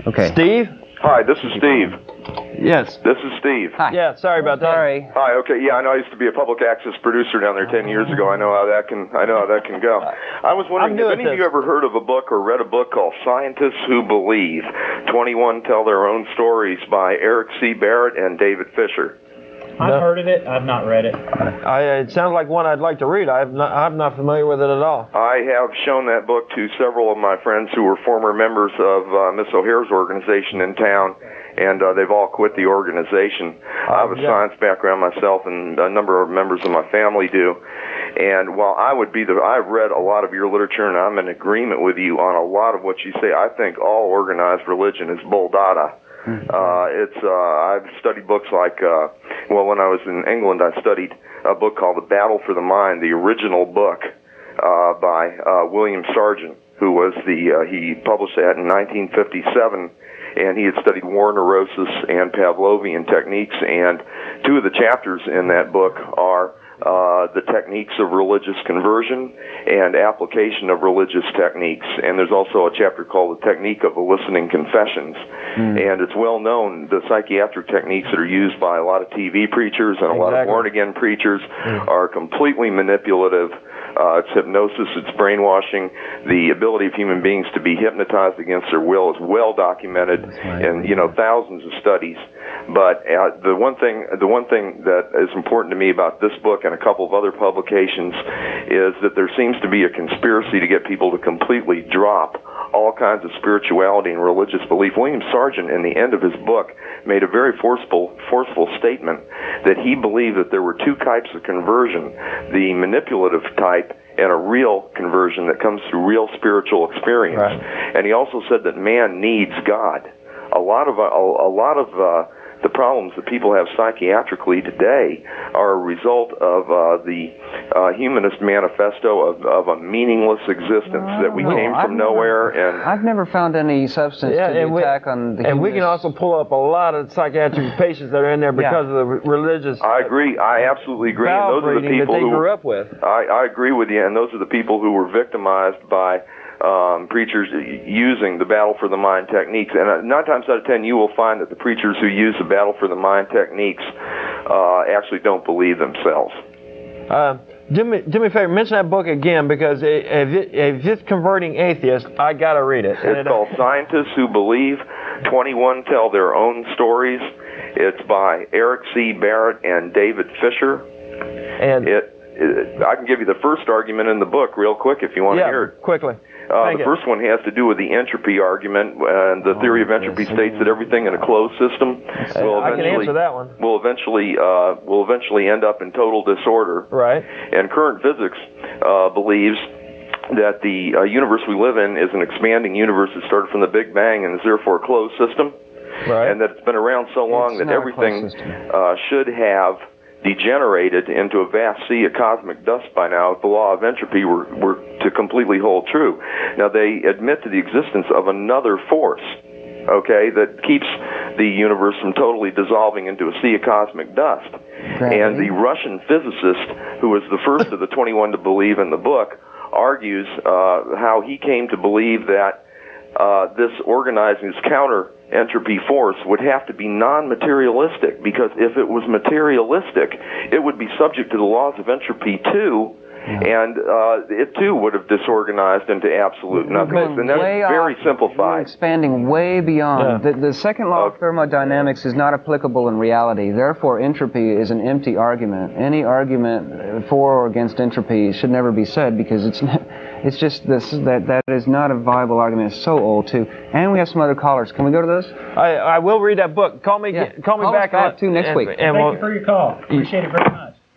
Okay. Steve? Hi, this is Steve. Yes. This is Steve. Hi. Yeah, sorry about that. Sorry. Hi. Okay. Yeah, I know. I used to be a public access producer down there 10 years ago. I know how that can go. I was wondering, have any of you ever heard of a book or read a book called "Scientists Who Believe"? 21 Tell Their Own Stories by Eric C. Barrett and David Fisher. I've heard of it. I've not read it. It sounds like one I'd like to read. I'm not familiar with it at all. I have shown that book to several of my friends who were former members of Miss O'Hare's organization in town, and they've all quit the organization. I have a science background myself, and a number of members of my family do. And while I've read a lot of your literature, and I'm in agreement with you on a lot of what you say, I think all organized religion is bull dada. I've studied books like, when I was in England, I studied a book called The Battle for the Mind, the original book by William Sargent, who was he published that in 1957, and he had studied war neurosis and Pavlovian techniques, and two of the chapters in that book are the techniques of religious conversion and application of religious techniques. And there's also a chapter called The Technique of Eliciting Confessions. And it's well known, the psychiatric techniques that are used by a lot of TV preachers and a lot of born-again preachers are completely manipulative. It's hypnosis, it's brainwashing. The ability of human beings to be hypnotized against their will is well documented in thousands of studies. But the one thing that is important to me about this book and a couple of other publications is that there seems to be a conspiracy to get people to completely drop all kinds of spirituality and religious belief. William Sargent, in the end of his book, made a very forceful statement that he believed that there were two types of conversion, the manipulative type and a real conversion that comes through real spiritual experience. Right. And he also said that man needs God. A lot of the problems that people have psychiatrically today are a result of the humanist manifesto of a meaningless existence that we came from nowhere. And I've never found any substance to the attack on the And we can also pull up a lot of psychiatric patients that are in there because of the religious. I agree. I absolutely agree. And those are the people that they grew up with. I agree with you. And those are the people who were victimized by preachers using the battle for the mind techniques. And 9 times out of 10, you will find that the preachers who use the battle for the mind techniques actually don't believe themselves. Do me a favor, mention that book again, because if it's converting atheists, I got to read it. It's called Scientists Who Believe, 21 Tell Their Own Stories. It's by Eric C. Barrett and David Fisher. And I can give you the first argument in the book real quick if you want to hear it. Quickly. The first one has to do with the entropy argument, and the theory of entropy states that everything in a closed system will eventually end up in total disorder. Right. And current physics believes that the universe we live in is an expanding universe that started from the Big Bang and is therefore a closed system. Right. And that it's been around so long that everything should have degenerated into a vast sea of cosmic dust by now if the law of entropy were to completely hold true. Now, they admit to the existence of another force, that keeps the universe from totally dissolving into a sea of cosmic dust. And the Russian physicist, who was the first of the 21 to believe in the book, argues how he came to believe that this organizing, this counter-entropy force would have to be non-materialistic, because if it was materialistic, it would be subject to the laws of entropy too, and it too would have disorganized into absolute nothingness. And that's very simplified. You're expanding way beyond. The second law of thermodynamics is not applicable in reality. Therefore, entropy is an empty argument. Any argument for or against entropy should never be said, because it's just that is not a viable argument. It's so old too. And we have some other callers. Can we go to those? I will read that book. Call me back too next week. Thank you for your call. Appreciate it very much.